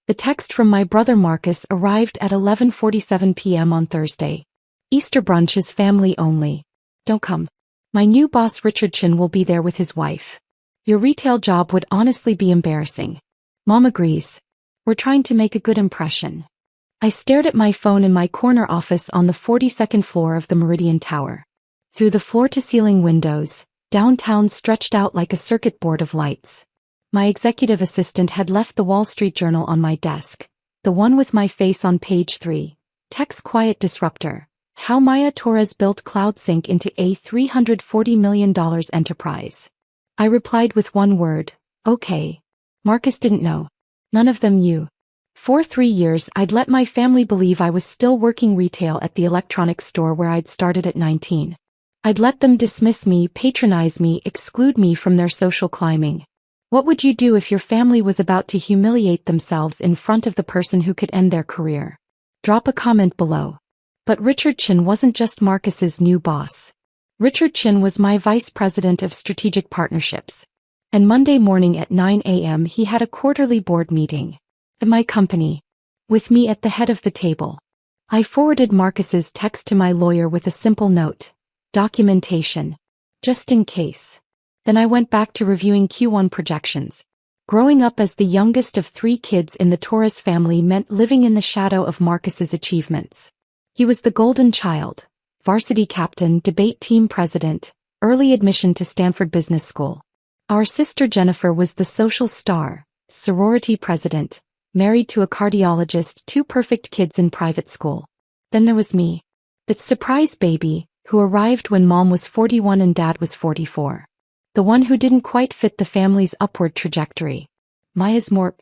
The text from my brother Marcus arrived at 11:47 p.m. on Thursday. Easter brunch is family only. Don't come. My new boss Richard Chen will be there with his wife. Your retail job would honestly be embarrassing. Mom agrees. We're trying to make a good impression. I stared at my phone in my corner office on the 42nd floor of the Meridian Tower. Through the floor-to-ceiling windows, downtown stretched out like a circuit board of lights. My executive assistant had left the Wall Street Journal on my desk, the one with my face on page 3. Tech's Quiet Disruptor. How Maya Torres built CloudSync into a $340 million enterprise. I replied with one word, okay. Marcus didn't know. None of them knew. For 3 years I'd let my family believe I was still working retail at the electronics store where I'd started at 19. I'd let them dismiss me, patronize me, exclude me from their social climbing. What would you do if your family was about to humiliate themselves in front of the person who could end their career? Drop a comment below. But Richard Chen wasn't just Marcus's new boss. Richard Chen was my vice president of strategic partnerships. And Monday morning at 9 a.m. he had a quarterly board meeting. At my company. With me at the head of the table. I forwarded Marcus's text to my lawyer with a simple note. Documentation. Just in case. Then I went back to reviewing Q1 projections. Growing up as the youngest of 3 kids in the Torres family meant living in the shadow of Marcus's achievements. He was the golden child, varsity captain, debate team president, early admission to Stanford Business School. Our sister Jennifer was the social star, sorority president, married to a cardiologist, 2 perfect kids in private school. Then there was me. The surprise baby, who arrived when mom was 41 and dad was 44. The one who didn't quite fit the family's upward trajectory. Maya's more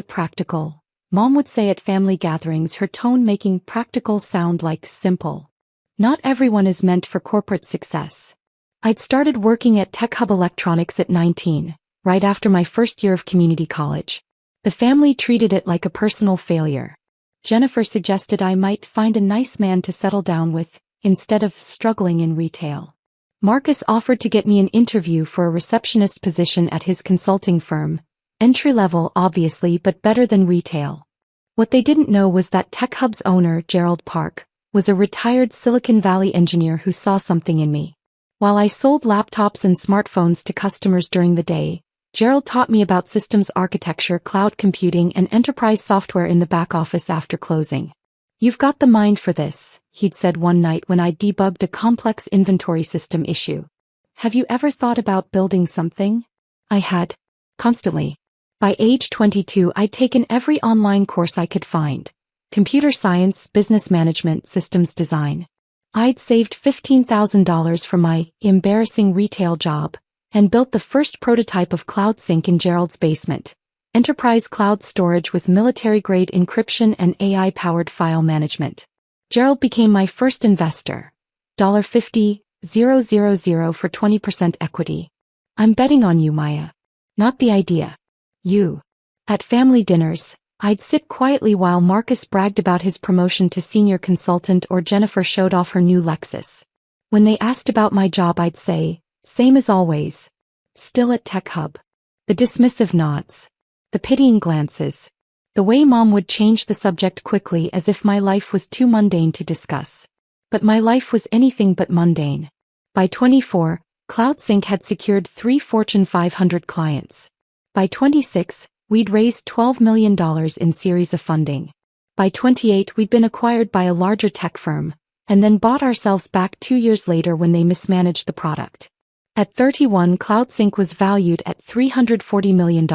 practical. Mom would say at family gatherings, her tone making practical sound like simple. Not everyone is meant for corporate success. I'd started working at Tech Hub Electronics at 19, right after my first year of community college. The family treated it like a personal failure. Jennifer suggested I might find a nice man to settle down with, instead of struggling in retail. Marcus offered to get me an interview for a receptionist position at his consulting firm. Entry-level, obviously, but better than retail. What they didn't know was that Tech Hub's owner, Gerald Park, was a retired Silicon Valley engineer who saw something in me. While I sold laptops and smartphones to customers during the day, Gerald taught me about systems architecture, cloud computing, and enterprise software in the back office after closing. You've got the mind for this, he'd said one night when I debugged a complex inventory system issue. Have you ever thought about building something? I had. Constantly. By age 22 I'd taken every online course I could find. Computer science, business management, systems design. I'd saved $15,000 from my embarrassing retail job and built the first prototype of CloudSync in Gerald's basement. Enterprise cloud storage with military-grade encryption and AI-powered file management. Gerald became my first investor. $50,000 for 20% equity. I'm betting on you, Maya. Not the idea. You. At family dinners, I'd sit quietly while Marcus bragged about his promotion to senior consultant or Jennifer showed off her new Lexus. When they asked about my job I'd say, same as always. Still at Tech Hub. The dismissive nods. The pitying glances. The way mom would change the subject quickly as if my life was too mundane to discuss. But my life was anything but mundane. By 24, CloudSync had secured 3 Fortune 500 clients. By 26, we'd raised $12 million in series of funding. By 28 we'd been acquired by a larger tech firm, and then bought ourselves back 2 years later when they mismanaged the product. At 31 CloudSync was valued at $340 million.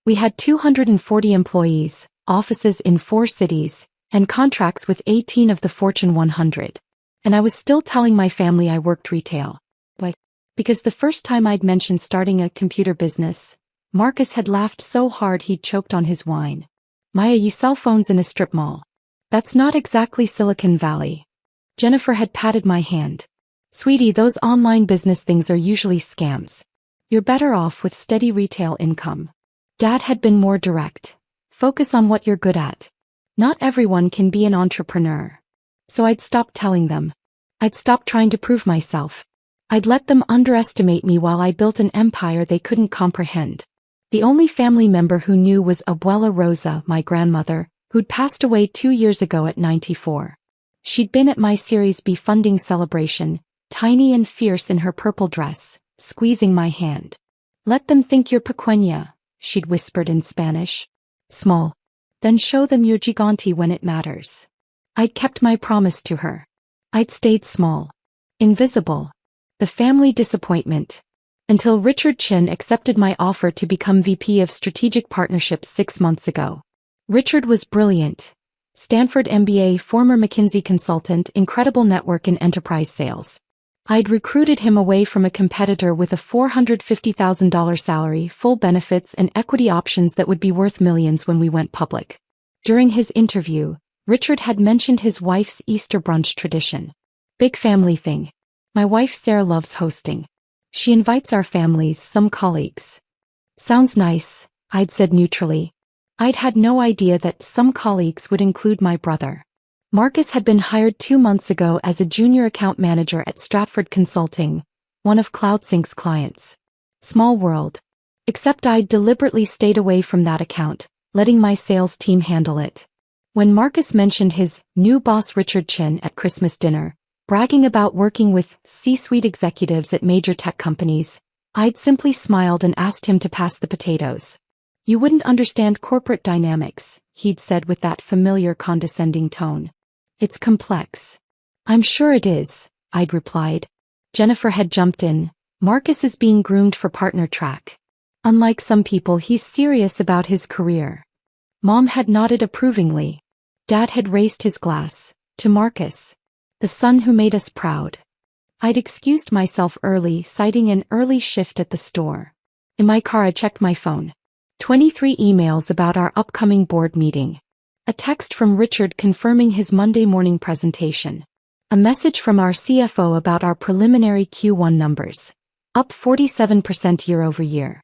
We had 240 employees, offices in 4 cities, and contracts with 18 of the Fortune 100. And I was still telling my family I worked retail. Why? Because the first time I'd mentioned starting a computer business, Marcus had laughed so hard he'd choked on his wine. Maya, you sell phones in a strip mall. That's not exactly Silicon Valley. Jennifer had patted my hand. Sweetie, those online business things are usually scams. You're better off with steady retail income. Dad had been more direct. Focus on what you're good at. Not everyone can be an entrepreneur. So I'd stop telling them. I'd stop trying to prove myself. I'd let them underestimate me while I built an empire they couldn't comprehend. The only family member who knew was Abuela Rosa, my grandmother, who'd passed away 2 years ago at 94. She'd been at my Series B funding celebration, tiny and fierce in her purple dress, squeezing my hand. "Let them think you're pequeña," she'd whispered in Spanish. "Small. Then show them you're gigante when it matters." I'd kept my promise to her. I'd stayed small. Invisible. The family disappointment. Until Richard Chen accepted my offer to become VP of Strategic Partnerships 6 months ago. Richard was brilliant. Stanford MBA, former McKinsey consultant, incredible network in enterprise sales. I'd recruited him away from a competitor with a $450,000 salary, full benefits and equity options that would be worth millions when we went public. During his interview, Richard had mentioned his wife's Easter brunch tradition. "Big family thing. My wife Sarah loves hosting. She invites our families, some colleagues." "Sounds nice," I'd said neutrally. I'd had no idea that some colleagues would include my brother. Marcus had been hired 2 months ago as a junior account manager at Stratford Consulting, one of CloudSync's clients. Small world. Except I'd deliberately stayed away from that account, letting my sales team handle it. When Marcus mentioned his new boss Richard Chen at Christmas dinner, bragging about working with C-suite executives at major tech companies, I'd simply smiled and asked him to pass the potatoes. "You wouldn't understand corporate dynamics," he'd said with that familiar condescending tone. "It's complex." "I'm sure it is," I'd replied. Jennifer had jumped in. "Marcus is being groomed for partner track. Unlike some people, he's serious about his career." Mom had nodded approvingly. Dad had raised his glass. "To Marcus. The son who made us proud." I'd excused myself early, citing an early shift at the store. In my car I checked my phone. 23 emails about our upcoming board meeting. A text from Richard confirming his Monday morning presentation. A message from our CFO about our preliminary Q1 numbers. Up 47% year-over-year.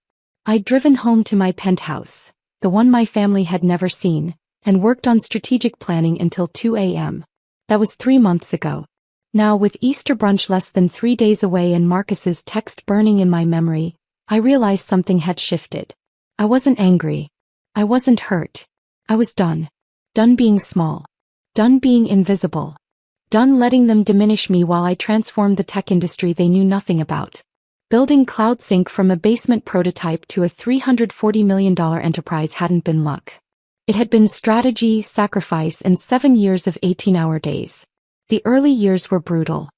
I'd driven home to my penthouse, the one my family had never seen, and worked on strategic planning until 2 a.m. That was 3 months ago. Now, with Easter brunch less than 3 days away and Marcus's text burning in my memory, I realized something had shifted. I wasn't angry. I wasn't hurt. I was done. Done being small. Done being invisible. Done letting them diminish me while I transformed the tech industry they knew nothing about. Building CloudSync from a basement prototype to a $340 million enterprise hadn't been luck. It had been strategy, sacrifice, and 7 years of 18-hour days. The early years were brutal.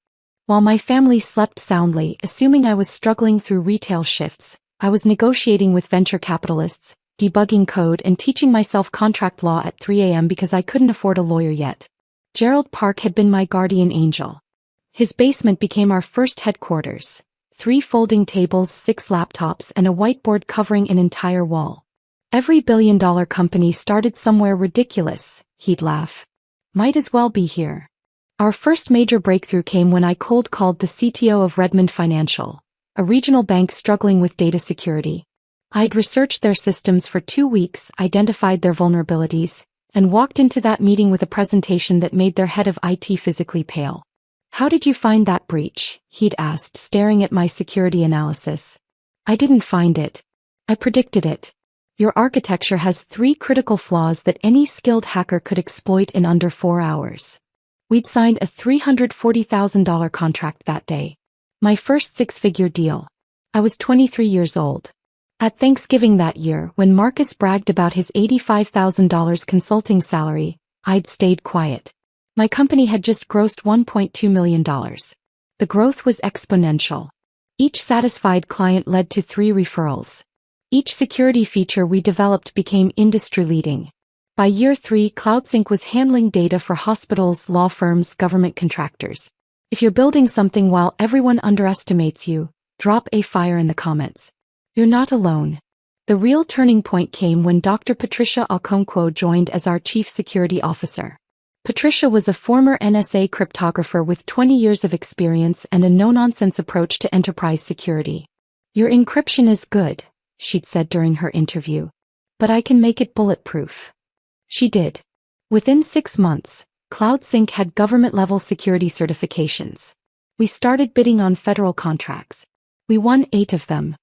While my family slept soundly, assuming I was struggling through retail shifts, I was negotiating with venture capitalists, debugging code, and teaching myself contract law at 3 a.m. because I couldn't afford a lawyer yet. Gerald Park had been my guardian angel. His basement became our first headquarters. 3 folding tables, 6 laptops, and a whiteboard covering an entire wall. "Every billion-dollar company started somewhere ridiculous," he'd laugh. "Might as well be here." Our first major breakthrough came when I cold called the CTO of Redmond Financial, a regional bank struggling with data security. I'd researched their systems for 2 weeks, identified their vulnerabilities, and walked into that meeting with a presentation that made their head of IT physically pale. "How did you find that breach?" he'd asked, staring at my security analysis. "I didn't find it. I predicted it. Your architecture has 3 critical flaws that any skilled hacker could exploit in under 4 hours." We'd signed a $340,000 contract that day. My first 6-figure deal. I was 23 years old. At Thanksgiving that year, when Marcus bragged about his $85,000 consulting salary, I'd stayed quiet. My company had just grossed $1.2 million. The growth was exponential. Each satisfied client led to 3 referrals. Each security feature we developed became industry-leading. By year 3, CloudSync was handling data for hospitals, law firms, government contractors. If you're building something while everyone underestimates you, drop a fire in the comments. You're not alone. The real turning point came when Dr. Patricia Okonkwo joined as our Chief Security Officer. Patricia was a former NSA cryptographer with 20 years of experience and a no-nonsense approach to enterprise security. "Your encryption is good," she'd said during her interview. "But I can make it bulletproof." She did. Within 6 months, CloudSync had government-level security certifications. We started bidding on federal contracts. We won 8 of them.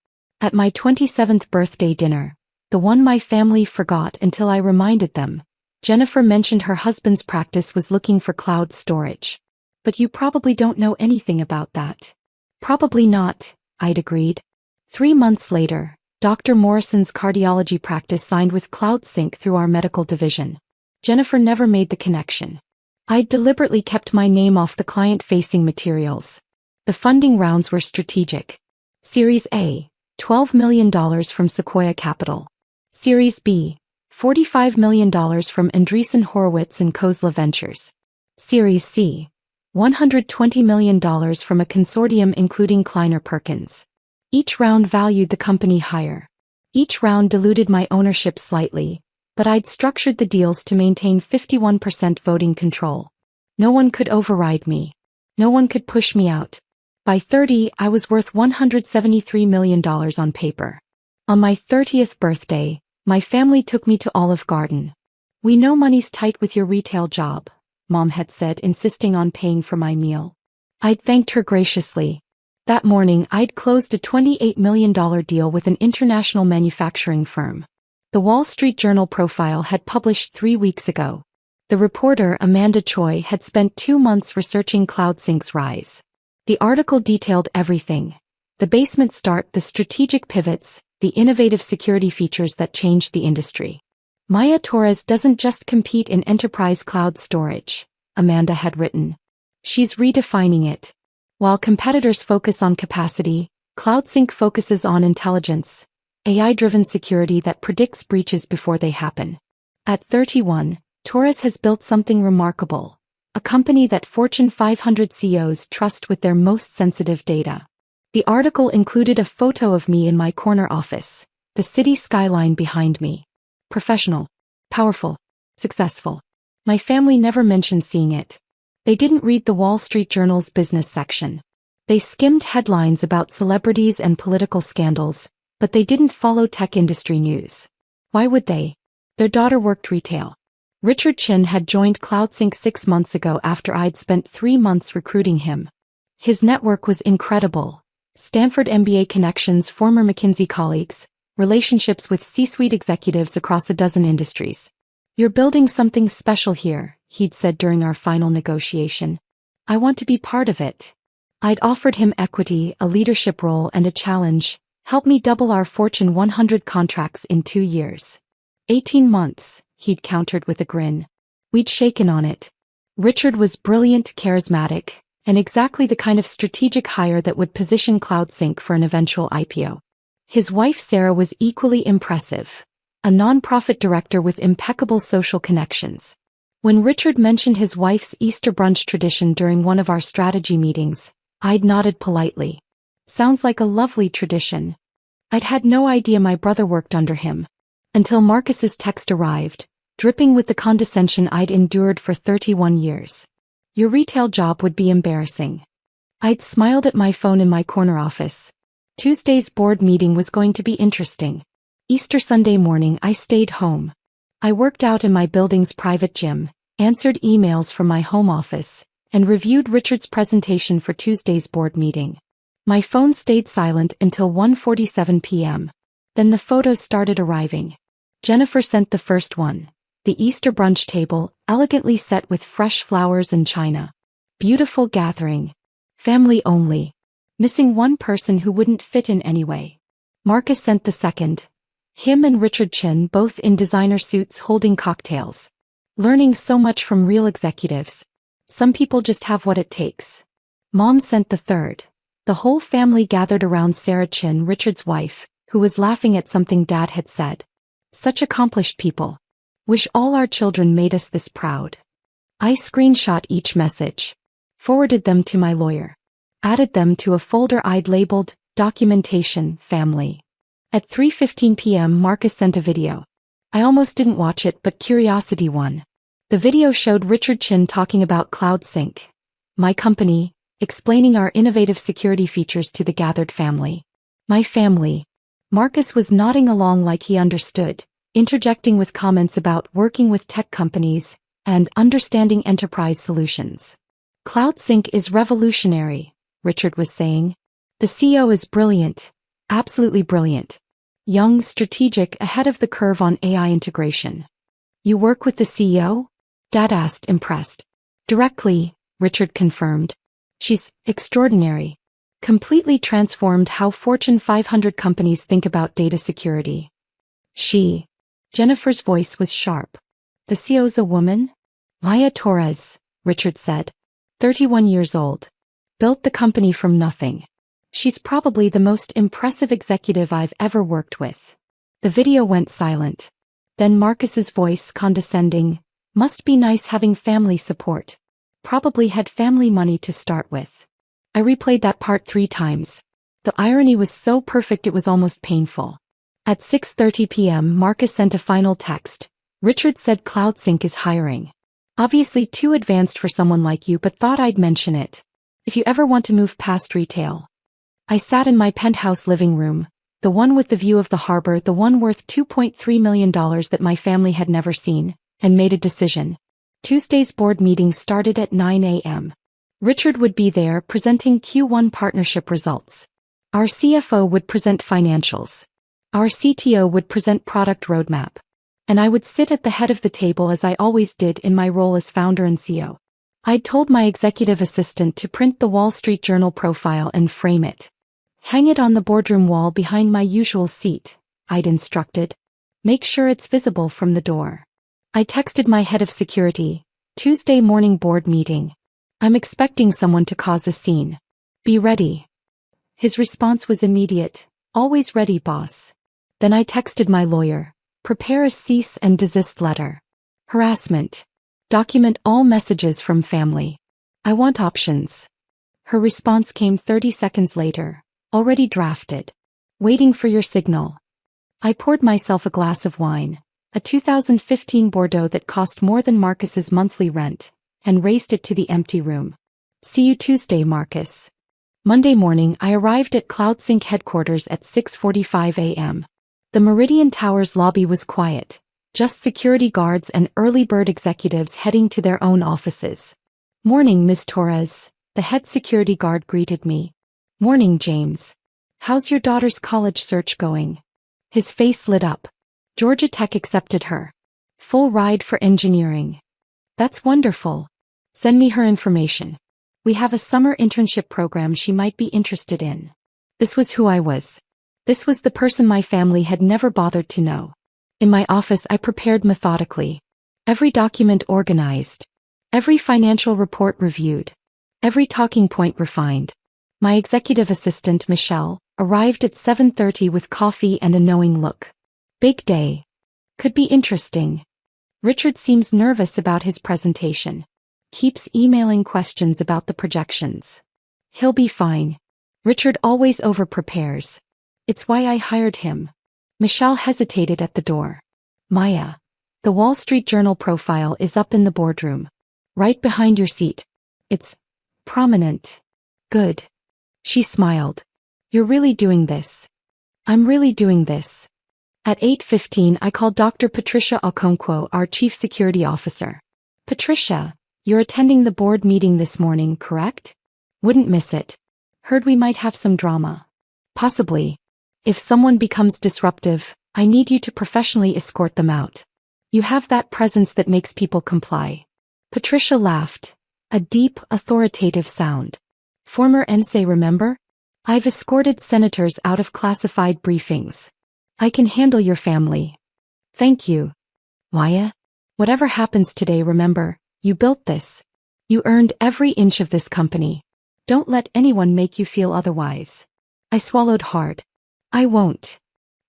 At my 27th birthday dinner, the one my family forgot until I reminded them, Jennifer mentioned her husband's practice was looking for cloud storage. But you probably don't know anything about that. Probably not, I'd agreed. 3 months later, Dr. Morrison's cardiology practice signed with CloudSync through our medical division. Jennifer never made the connection. I'd deliberately kept my name off the client-facing materials. The funding rounds were strategic. Series A, $12 million from Sequoia Capital. Series B, $45 million from Andreessen Horowitz and Khosla Ventures. Series C, $120 million from a consortium including Kleiner Perkins. Each round valued the company higher. Each round diluted my ownership slightly, but I'd structured the deals to maintain 51% voting control. No one could override me. No one could push me out. By 30, I was worth $173 million on paper. On my 30th birthday, my family took me to Olive Garden. "We know money's tight with your retail job," Mom had said, insisting on paying for my meal. I'd thanked her graciously. That morning, I'd closed a $28 million deal with an international manufacturing firm. The Wall Street Journal profile had published 3 weeks ago. The reporter, Amanda Choi, had spent 2 months researching CloudSync's rise. The article detailed everything: the basement start, the strategic pivots, the innovative security features that changed the industry. Maya Torres doesn't just compete in enterprise cloud storage, Amanda had written. She's redefining it. While competitors focus on capacity, CloudSync focuses on intelligence, AI-driven security that predicts breaches before they happen. At 31, Torres has built something remarkable. A company that Fortune 500 CEOs trust with their most sensitive data. The article included a photo of me in my corner office, the city skyline behind me. Professional, powerful, successful. My family never mentioned seeing it. They didn't read the Wall Street Journal's business section. They skimmed headlines about celebrities and political scandals, but they didn't follow tech industry news. Why would they? Their daughter worked retail. Richard Chen had joined CloudSync 6 months ago after I'd spent 3 months recruiting him. His network was incredible. Stanford MBA connections, former McKinsey colleagues, relationships with C-suite executives across a dozen industries. "You're building something special here," he'd said during our final negotiation. "I want to be part of it." I'd offered him equity, a leadership role, and a challenge: help me double our Fortune 100 contracts in 2 years. 18 months. He'd countered with a grin. We'd shaken on it. Richard was brilliant, charismatic, and exactly the kind of strategic hire that would position CloudSync for an eventual IPO. His wife Sarah was equally impressive, a nonprofit director with impeccable social connections. When Richard mentioned his wife's Easter brunch tradition during one of our strategy meetings, I'd nodded politely. Sounds like a lovely tradition. I'd had no idea my brother worked under him. Until Marcus's text arrived, dripping with the condescension I'd endured for 31 years. "Your retail job would be embarrassing." I'd smiled at my phone in my corner office. Tuesday's board meeting was going to be interesting. Easter Sunday morning I stayed home. I worked out in my building's private gym, answered emails from my home office, and reviewed Richard's presentation for Tuesday's board meeting. My phone stayed silent until 1:47 p.m. Then the photos started arriving. Jennifer sent the first one. The Easter brunch table, elegantly set with fresh flowers and china. Beautiful gathering. Family only. Missing one person who wouldn't fit in anyway. Marcus sent the second. Him and Richard Chen both in designer suits holding cocktails. Learning so much from real executives. Some people just have what it takes. Mom sent the third. The whole family gathered around Sarah Chen, Richard's wife, who was laughing at something Dad had said. Such accomplished people. Wish all our children made us this proud. I screenshot each message. Forwarded them to my lawyer. Added them to a folder I'd labeled, Documentation, Family. At 3:15 p.m. Marcus sent a video. I almost didn't watch it, but curiosity won. The video showed Richard Chen talking about CloudSync, my company, explaining our innovative security features to the gathered family. My family. Marcus was nodding along like he understood, interjecting with comments about working with tech companies and understanding enterprise solutions. CloudSync is revolutionary, Richard was saying. The CEO is brilliant. Absolutely brilliant. Young, strategic, ahead of the curve on AI integration. You work with the CEO? Dad asked, impressed. Directly, Richard confirmed. She's extraordinary. Completely transformed how Fortune 500 companies think about data security. Jennifer's voice was sharp. The CEO's a woman? Maya Torres, Richard said. 31 years old. Built the company from nothing. She's probably the most impressive executive I've ever worked with. The video went silent. Then Marcus's voice, condescending. Must be nice having family support. Probably had family money to start with. I replayed that part 3 times. The irony was so perfect it was almost painful. At 6:30 p.m. Marcus sent a final text. Richard said CloudSync is hiring. Obviously too advanced for someone like you, but thought I'd mention it. If you ever want to move past retail. I sat in my penthouse living room, the one with the view of the harbor, the one worth $2.3 million that my family had never seen, and made a decision. Tuesday's board meeting started at 9 a.m. Richard would be there presenting Q1 partnership results. Our CFO would present financials. Our CTO would present product roadmap. And I would sit at the head of the table as I always did in my role as founder and CEO. I'd told my executive assistant to print the Wall Street Journal profile and frame it. Hang it on the boardroom wall behind my usual seat, I'd instructed. Make sure it's visible from the door. I texted my head of security. Tuesday morning board meeting. I'm expecting someone to cause a scene. Be ready. His response was immediate. Always ready, boss. Then I texted my lawyer. Prepare a cease and desist letter. Harassment. Document all messages from family. I want options. Her response came 30 seconds later. Already drafted. Waiting for your signal. I poured myself a glass of wine, a 2015 Bordeaux that cost more than Marcus's monthly rent, and raced it to the empty room. See you Tuesday, Marcus. Monday morning I arrived at CloudSync headquarters at 6:45 a.m. The Meridian Tower's lobby was quiet, just security guards and early bird executives heading to their own offices. Morning, Miss Torres, the head security guard greeted me. Morning, James. How's your daughter's college search going? His face lit up. Georgia Tech accepted her. Full ride for engineering. That's wonderful. Send me her information. We have a summer internship program she might be interested in. This was who I was. This was the person my family had never bothered to know. In my office I prepared methodically. Every document organized. Every financial report reviewed. Every talking point refined. My executive assistant, Michelle, arrived at 7:30 with coffee and a knowing look. Big day. Could be interesting. Richard seems nervous about his presentation. Keeps emailing questions about the projections. He'll be fine. Richard always over-prepares. It's why I hired him. Michelle hesitated at the door. Maya. The Wall Street Journal profile is up in the boardroom. Right behind your seat. It's prominent. Good. She smiled. You're really doing this. I'm really doing this. At 8:15 I called Dr. Patricia Okonkwo, our Chief Security Officer. Patricia, you're attending the board meeting this morning, correct? Wouldn't miss it. Heard we might have some drama. Possibly. If someone becomes disruptive, I need you to professionally escort them out. You have that presence that makes people comply. Patricia laughed. A deep, authoritative sound. Former NSA, remember? I've escorted senators out of classified briefings. I can handle your family. Thank you. Maya? Whatever happens today, remember, you built this. You earned every inch of this company. Don't let anyone make you feel otherwise. I swallowed hard. I won't.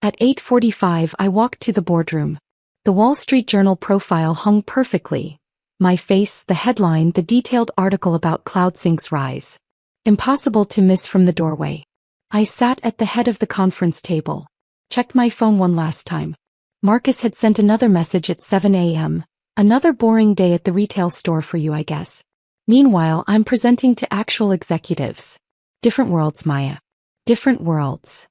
At 8:45 I walked to the boardroom. The Wall Street Journal profile hung perfectly. My face, the headline, the detailed article about CloudSync's rise. Impossible to miss from the doorway. I sat at the head of the conference table. Checked my phone one last time. Marcus had sent another message at 7 a.m. Another boring day at the retail store for you, I guess. Meanwhile, I'm presenting to actual executives. Different worlds, Maya. Different worlds.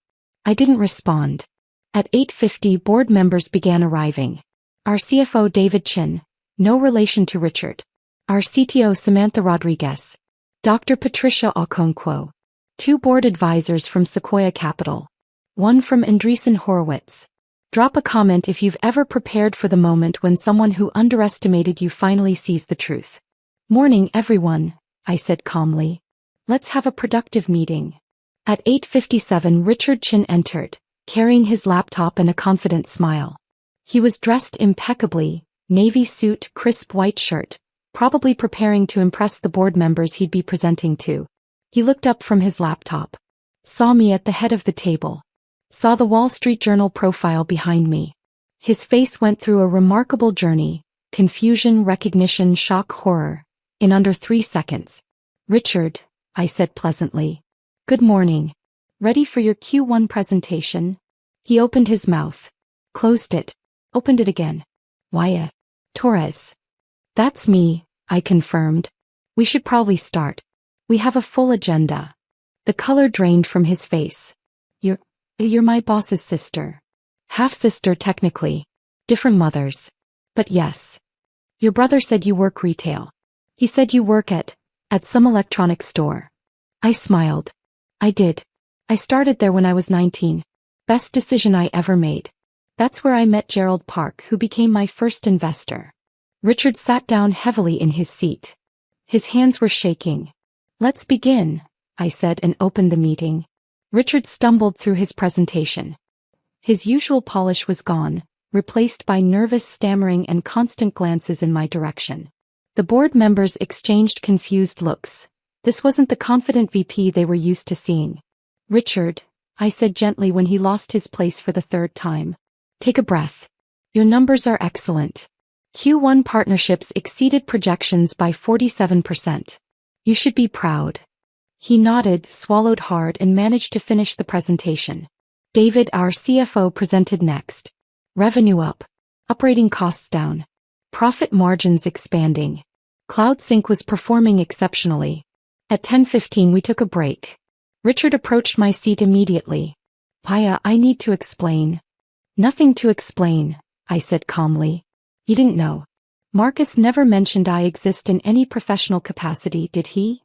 I didn't respond. At 8:50 board members began arriving. Our CFO David Chen, no relation to Richard. Our CTO Samantha Rodriguez. Dr. Patricia Okonkwo. 2 board advisors from Sequoia Capital. One from Andreessen Horowitz. Drop a comment if you've ever prepared for the moment when someone who underestimated you finally sees the truth. Morning, everyone, I said calmly. Let's have a productive meeting. At 8:57, Richard Chen entered, carrying his laptop and a confident smile. He was dressed impeccably, navy suit, crisp white shirt, probably preparing to impress the board members he'd be presenting to. He looked up from his laptop, saw me at the head of the table, saw the Wall Street Journal profile behind me. His face went through a remarkable journey, confusion, recognition, shock, horror, in under 3 seconds. Richard, I said pleasantly. Good morning. Ready for your Q1 presentation? He opened his mouth, closed it, opened it again. Why, Torres. That's me, I confirmed. We should probably start. We have a full agenda. The color drained from his face. You're my boss's sister. Half-sister technically. Different mothers. But yes. Your brother said you work retail. He said you work at some electronics store. I smiled. I did. I started there when I was 19. Best decision I ever made. That's where I met Gerald Park, who became my first investor. Richard sat down heavily in his seat. His hands were shaking. Let's begin, I said and opened the meeting. Richard stumbled through his presentation. His usual polish was gone, replaced by nervous stammering and constant glances in my direction. The board members exchanged confused looks. This wasn't the confident VP they were used to seeing. Richard, I said gently when he lost his place for the 3rd time. Take a breath. Your numbers are excellent. Q1 partnerships exceeded projections by 47%. You should be proud. He nodded, swallowed hard, and managed to finish the presentation. David, our CFO, presented next. Revenue up. Operating costs down. Profit margins expanding. CloudSync was performing exceptionally. At 10:15 we took a break. Richard approached my seat immediately. Paya, I need to explain. Nothing to explain, I said calmly. You didn't know. Marcus never mentioned I exist in any professional capacity, did he?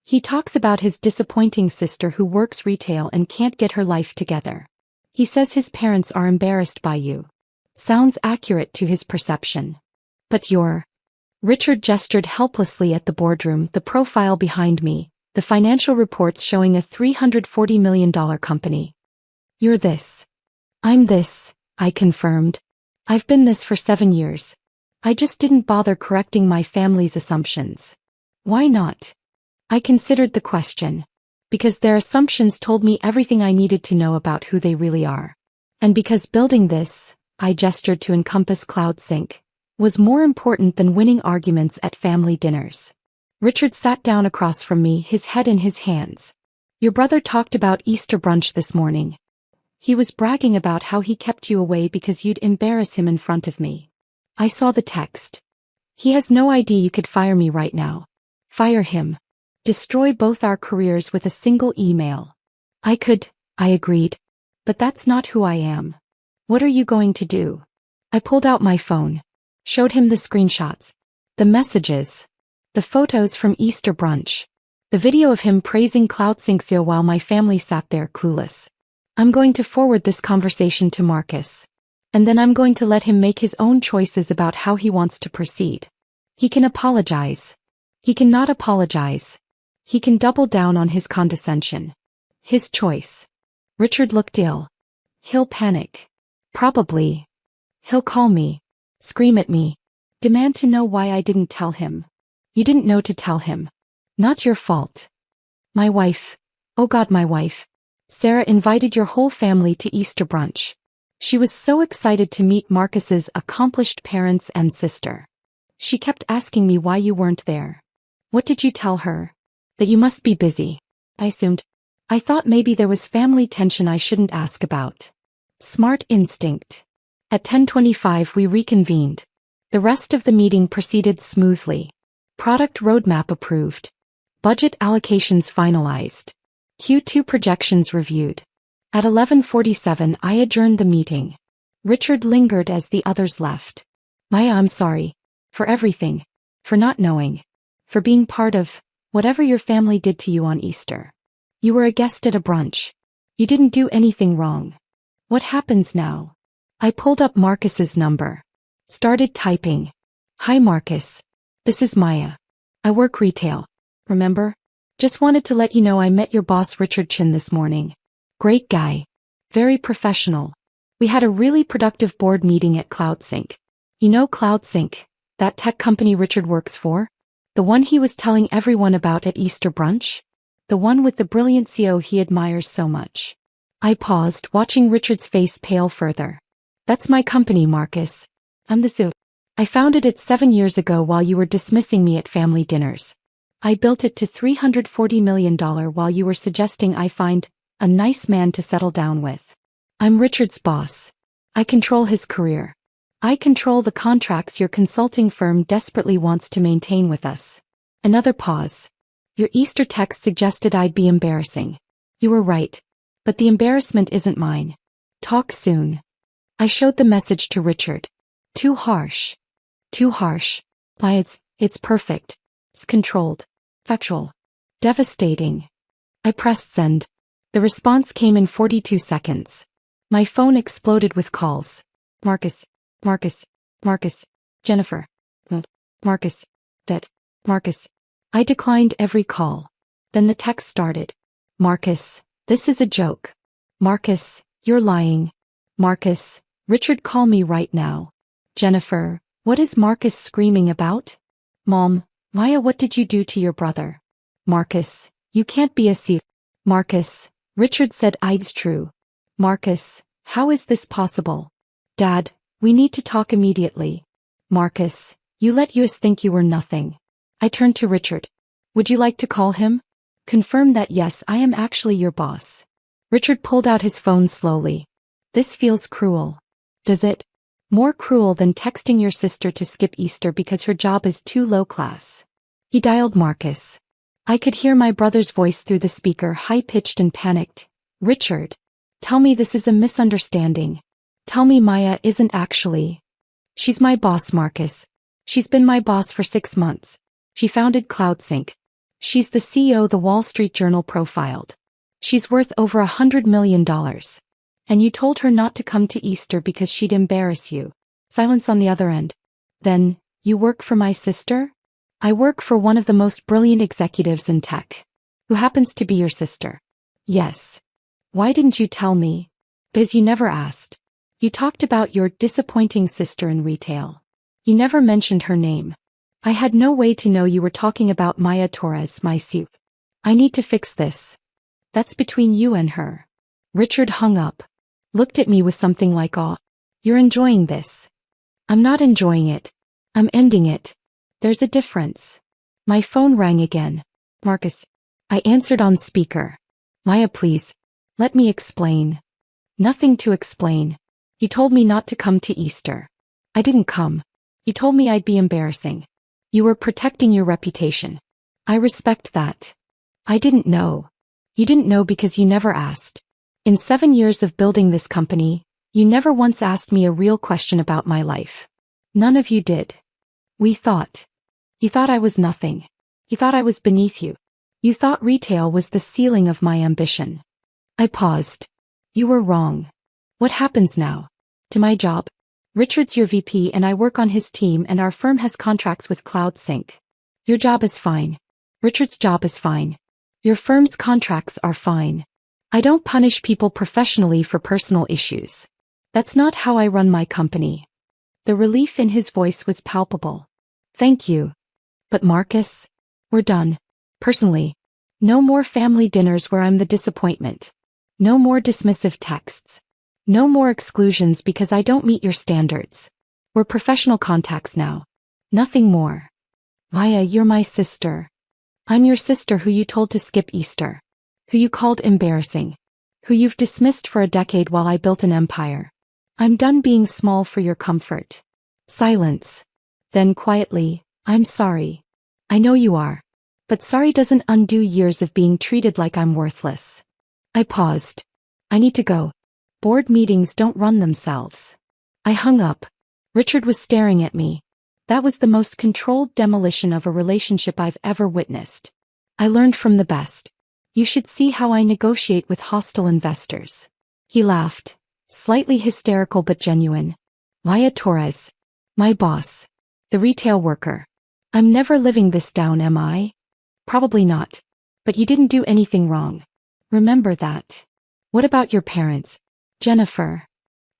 He talks about his disappointing sister who works retail and can't get her life together. He says his parents are embarrassed by you. Sounds accurate to his perception. But you're... Richard gestured helplessly at the boardroom, the profile behind me, the financial reports showing a $340 million company. You're this. I'm this, I confirmed. I've been this for 7 years. I just didn't bother correcting my family's assumptions. Why not? I considered the question. Because their assumptions told me everything I needed to know about who they really are. And because building this, I gestured to encompass CloudSync, was more important than winning arguments at family dinners. Richard sat down across from me, his head in his hands. Your brother talked about Easter brunch this morning. He was bragging about how he kept you away because you'd embarrass him in front of me. I saw the text. He has no idea you could fire me right now. Fire him. Destroy both our careers with a single email. I could, I agreed. But that's not who I am. What are you going to do? I pulled out my phone. Showed him the screenshots. The messages. The photos from Easter brunch. The video of him praising CloudSync while my family sat there clueless. I'm going to forward this conversation to Marcus. And then I'm going to let him make his own choices about how he wants to proceed. He can apologize. He cannot apologize. He can double down on his condescension. His choice. Richard looked ill. He'll panic. Probably. He'll call me. Scream at me. Demand to know why I didn't tell him. You didn't know to tell him. Not your fault. My wife. Oh God, my wife. Sarah invited your whole family to Easter brunch. She was so excited to meet Marcus's accomplished parents and sister. She kept asking me why you weren't there. What did you tell her? That you must be busy. I assumed. I thought maybe there was family tension I shouldn't ask about. Smart instinct. At 10:25 we reconvened. The rest of the meeting proceeded smoothly. Product roadmap approved. Budget allocations finalized. Q2 projections reviewed. At 11:47 I adjourned the meeting. Richard lingered as the others left. Maya, I'm sorry. For everything. For not knowing. For being part of whatever your family did to you on Easter. You were a guest at a brunch. You didn't do anything wrong. What happens now? I pulled up Marcus's number. Started typing. Hi Marcus. This is Maya. I work retail. Remember? Just wanted to let you know I met your boss Richard Chen this morning. Great guy. Very professional. We had a really productive board meeting at CloudSync. You know CloudSync, that tech company Richard works for? The one he was telling everyone about at Easter brunch? The one with the brilliant CEO he admires so much. I paused, watching Richard's face pale further. That's my company, Marcus. I'm the CEO. I founded it 7 years ago while you were dismissing me at family dinners. I built it to $340 million while you were suggesting I find a nice man to settle down with. I'm Richard's boss. I control his career. I control the contracts your consulting firm desperately wants to maintain with us. Another pause. Your Easter text suggested I'd be embarrassing. You were right. But the embarrassment isn't mine. Talk soon. I showed the message to Richard. Too harsh. Too harsh. Why, it's perfect. It's controlled. Factual. Devastating. I pressed send. The response came in 42 seconds. My phone exploded with calls. Marcus. Marcus. Marcus. Jennifer. Marcus. Dead. Marcus. I declined every call. Then the text started. Marcus, this is a joke. Marcus, you're lying. Marcus, Richard, call me right now. Jennifer, what is Marcus screaming about? Mom, Maya, what did you do to your brother? Marcus, you can't be a C. Marcus, Richard said it's true. Marcus, how is this possible? Dad, we need to talk immediately. Marcus, you let us think you were nothing. I turned to Richard. Would you like to call him? Confirm that yes, I am actually your boss. Richard pulled out his phone slowly. This feels cruel. Does it? More cruel than texting your sister to skip Easter because her job is too low class. He dialed Marcus. I could hear my brother's voice through the speaker, high-pitched and panicked. Richard. Tell me this is a misunderstanding. Tell me Maya isn't actually. She's my boss, Marcus. She's been my boss for 6 months. She founded CloudSync. She's the CEO the Wall Street Journal profiled. She's worth over $100 million. And you told her not to come to Easter because she'd embarrass you. Silence on the other end. Then, you work for my sister? I work for one of the most brilliant executives in tech. Who happens to be your sister? Yes. Why didn't you tell me? Because you never asked. You talked about your disappointing sister in retail. You never mentioned her name. I had no way to know you were talking about Maya Torres, my CEO. I need to fix this. That's between you and her. Richard hung up. Looked at me with something like awe. You're enjoying this. I'm not enjoying it. I'm ending it. There's a difference. My phone rang again. Marcus. I answered on speaker. Maya, please. Let me explain. Nothing to explain. You told me not to come to Easter. I didn't come. You told me I'd be embarrassing. You were protecting your reputation. I respect that. I didn't know. You didn't know because you never asked. In 7 years of building this company, you never once asked me a real question about my life. None of you did. You thought I was nothing. You thought I was beneath you. You thought retail was the ceiling of my ambition. I paused. You were wrong. What happens now? To my job? Richard's your VP and I work on his team and our firm has contracts with CloudSync. Your job is fine. Richard's job is fine. Your firm's contracts are fine. I don't punish people professionally for personal issues. That's not how I run my company. The relief in his voice was palpable. Thank you. But Marcus, we're done. Personally. No more family dinners where I'm the disappointment. No more dismissive texts. No more exclusions because I don't meet your standards. We're professional contacts now. Nothing more. Maya, you're my sister. I'm your sister who you told to skip Easter. Who you called embarrassing. Who you've dismissed for a decade while I built an empire. I'm done being small for your comfort. Silence. Then quietly, I'm sorry. I know you are. But sorry doesn't undo years of being treated like I'm worthless. I paused. I need to go. Board meetings don't run themselves. I hung up. Richard was staring at me. That was the most controlled demolition of a relationship I've ever witnessed. I learned from the best. You should see how I negotiate with hostile investors. He laughed, slightly hysterical but genuine. Maya Torres. My boss. The retail worker. I'm never living this down, am I? Probably not. But you didn't do anything wrong. Remember that. What about your parents? Jennifer.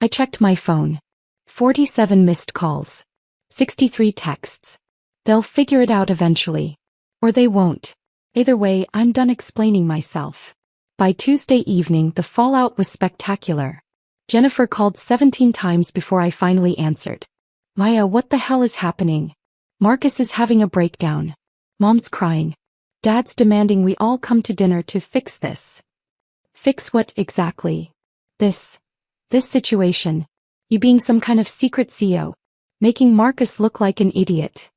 I checked my phone. 47 missed calls. 63 texts. They'll figure it out eventually. Or they won't. Either way, I'm done explaining myself. By Tuesday evening, the fallout was spectacular. Jennifer called 17 times before I finally answered. Maya, what the hell is happening? Marcus is having a breakdown. Mom's crying. Dad's demanding we all come to dinner to fix this. Fix what exactly? This situation. You being some kind of secret CEO. Making Marcus look like an idiot.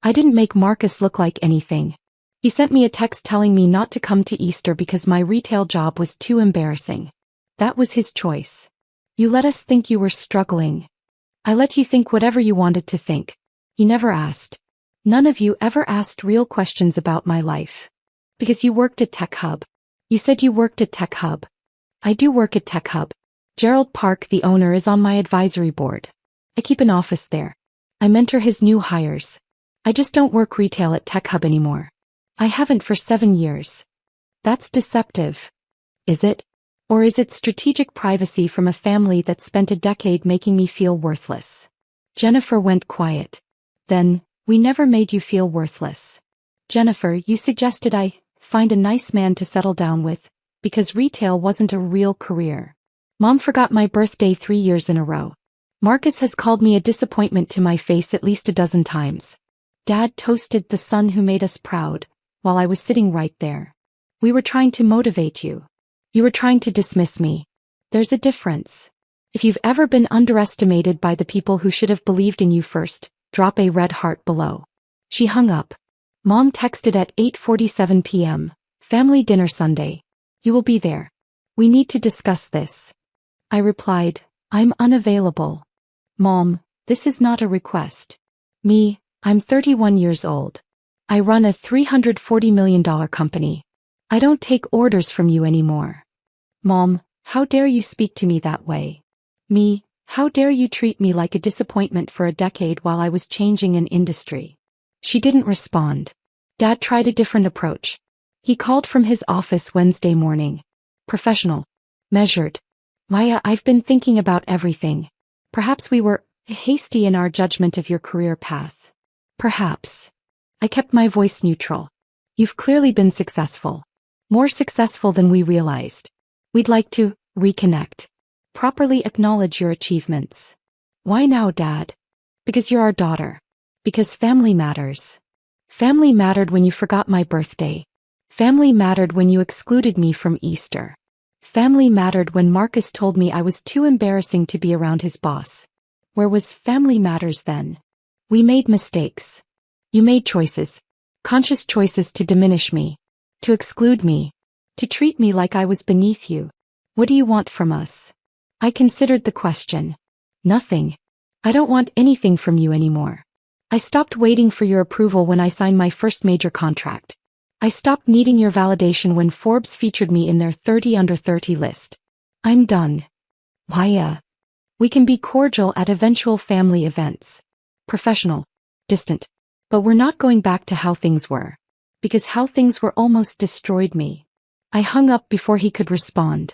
I didn't make Marcus look like anything. He sent me a text telling me not to come to Easter because my retail job was too embarrassing. That was his choice. You let us think you were struggling. I let you think whatever you wanted to think. You never asked. None of you ever asked real questions about my life. Because you worked at Tech Hub. You said you worked at Tech Hub. I do work at Tech Hub. Gerald Park, the owner, is on my advisory board. I keep an office there. I mentor his new hires. I just don't work retail at Tech Hub anymore. I haven't for 7 years. That's deceptive. Is it? Or is it strategic privacy from a family that spent a decade making me feel worthless? Jennifer went quiet. Then, we never made you feel worthless. Jennifer, you suggested I find a nice man to settle down with, because retail wasn't a real career. Mom forgot my birthday 3 years in a row. Marcus has called me a disappointment to my face at least a dozen times. Dad toasted the son who made us proud, while I was sitting right there. We were trying to motivate you. You were trying to dismiss me. There's a difference. If you've ever been underestimated by the people who should have believed in you first, drop a red heart below. She hung up. Mom texted at 8:47 p.m. Family dinner Sunday. You will be there. We need to discuss this. I replied, I'm unavailable. Mom, this is not a request. I'm 31 years old. I run a $340 million company. I don't take orders from you anymore. Mom, how dare you speak to me that way? How dare you treat me like a disappointment for a decade while I was changing an industry? She didn't respond. Dad tried a different approach. He called from his office Wednesday morning. Professional. Measured. Maya, I've been thinking about everything. Perhaps we were hasty in our judgment of your career path. Perhaps. I kept my voice neutral. You've clearly been successful. More successful than we realized. We'd like to reconnect. Properly acknowledge your achievements. Why now, Dad? Because you're our daughter. Because family matters. Family mattered when you forgot my birthday. Family mattered when you excluded me from Easter. Family mattered when Marcus told me I was too embarrassing to be around his boss. Where was family matters then? We made mistakes. You made choices. Conscious choices to diminish me. To exclude me. To treat me like I was beneath you. What do you want from us? I considered the question. Nothing. I don't want anything from you anymore. I stopped waiting for your approval when I signed my first major contract. I stopped needing your validation when Forbes featured me in their 30 under 30 list. I'm done. Maya. We can be cordial at eventual family events. Professional. Distant. But we're not going back to how things were. Because how things were almost destroyed me. I hung up before he could respond.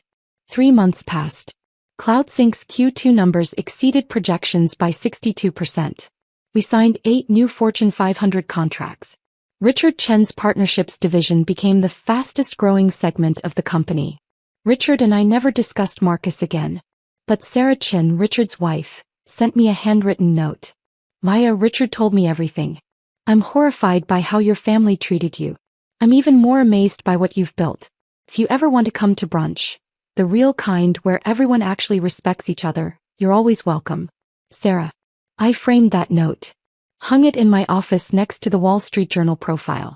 3 months passed. CloudSync's Q2 numbers exceeded projections by 62%. We signed 8 new Fortune 500 contracts. Richard Chen's partnerships division became the fastest growing segment of the company. Richard and I never discussed Marcus again. But Sarah Chen, Richard's wife, sent me a handwritten note. Maya, Richard told me everything. I'm horrified by how your family treated you. I'm even more amazed by what you've built. If you ever want to come to brunch, the real kind where everyone actually respects each other, you're always welcome. Sarah. I framed that note. Hung it in my office next to the Wall Street Journal profile.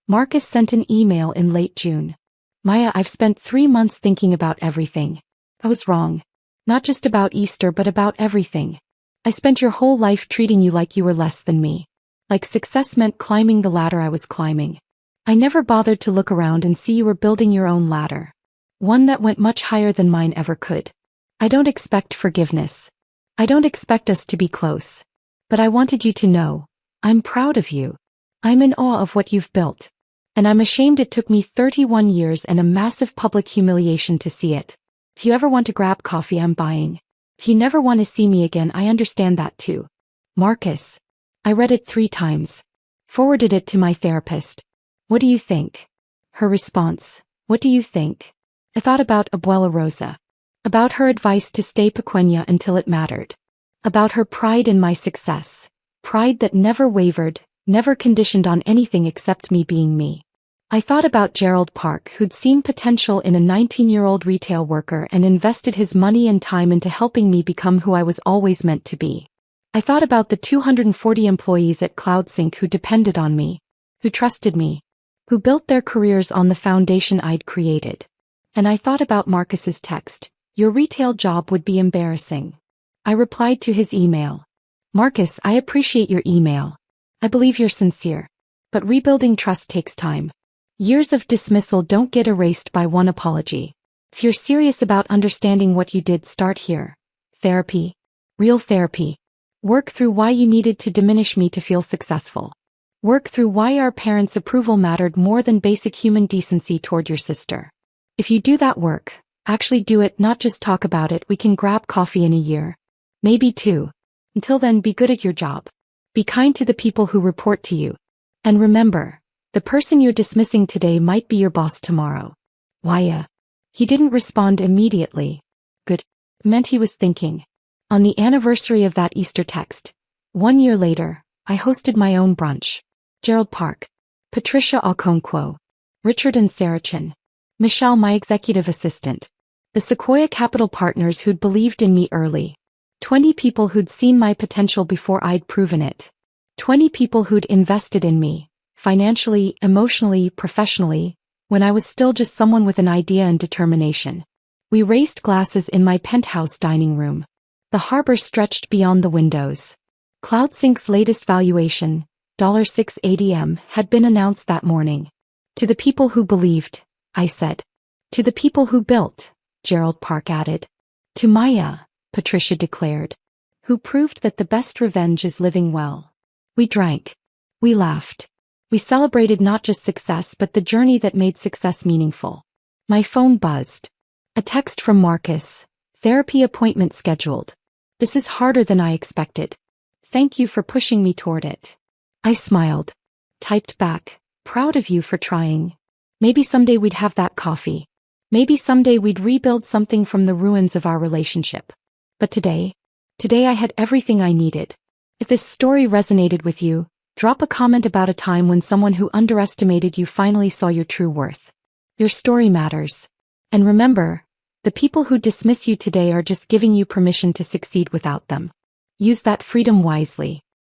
Marcus sent an email in late June. Maya, I've spent 3 months thinking about everything. I was wrong. Not just about Easter but about everything. I spent your whole life treating you like you were less than me. Like success meant climbing the ladder I was climbing. I never bothered to look around and see you were building your own ladder. One that went much higher than mine ever could. I don't expect forgiveness. I don't expect us to be close. But I wanted you to know, I'm proud of you. I'm in awe of what you've built. And I'm ashamed it took me 31 years and a massive public humiliation to see it. If you ever want to grab coffee, I'm buying. If you never want to see me again, I understand that too. Marcus. I read it 3 times. Forwarded it to my therapist. What do you think? Her response, what do you think? I thought about Abuela Rosa. About her advice to stay pequeña until it mattered. About her pride in my success. Pride that never wavered, never conditioned on anything except me being me. I thought about Gerald Park, who'd seen potential in a 19-year-old retail worker and invested his money and time into helping me become who I was always meant to be. I thought about the 240 employees at CloudSync who depended on me, who trusted me, who built their careers on the foundation I'd created. And I thought about Marcus's text, your retail job would be embarrassing. I replied to his email. Marcus, I appreciate your email. I believe you're sincere. But rebuilding trust takes time. Years of dismissal don't get erased by one apology. If you're serious about understanding what you did, start here. Therapy. Real therapy. Work through why you needed to diminish me to feel successful. Work through why our parents' approval mattered more than basic human decency toward your sister. If you do that work, actually do it, not just talk about it, we can grab coffee in a year. Maybe 2. Until then, be good at your job. Be kind to the people who report to you. And remember, the person you're dismissing today might be your boss tomorrow. Why? He didn't respond immediately. Good. Meant he was thinking. On the anniversary of that Easter text, 1 year later, I hosted my own brunch. Gerald Park, Patricia Okonkwo, Richard and Sarah Chen, Michelle, my executive assistant, the Sequoia Capital partners who'd believed in me early, 20 people who'd seen my potential before I'd proven it, 20 people who'd invested in me, financially, emotionally, professionally, when I was still just someone with an idea and determination. We raised glasses in my penthouse dining room. The harbor stretched beyond the windows. CloudSync's latest valuation, $6.80, had been announced that morning. To the people who believed, I said. To the people who built, Gerald Park added. To Maya, Patricia declared. Who proved that the best revenge is living well. We drank. We laughed. We celebrated not just success but the journey that made success meaningful. My phone buzzed. A text from Marcus. Therapy appointment scheduled. This is harder than I expected. Thank you for pushing me toward it. I smiled. Typed back. Proud of you for trying. Maybe someday we'd have that coffee. Maybe someday we'd rebuild something from the ruins of our relationship. But today I had everything I needed. If this story resonated with you, drop a comment about a time when someone who underestimated you finally saw your true worth. Your story matters. And remember, the people who dismiss you today are just giving you permission to succeed without them. Use that freedom wisely.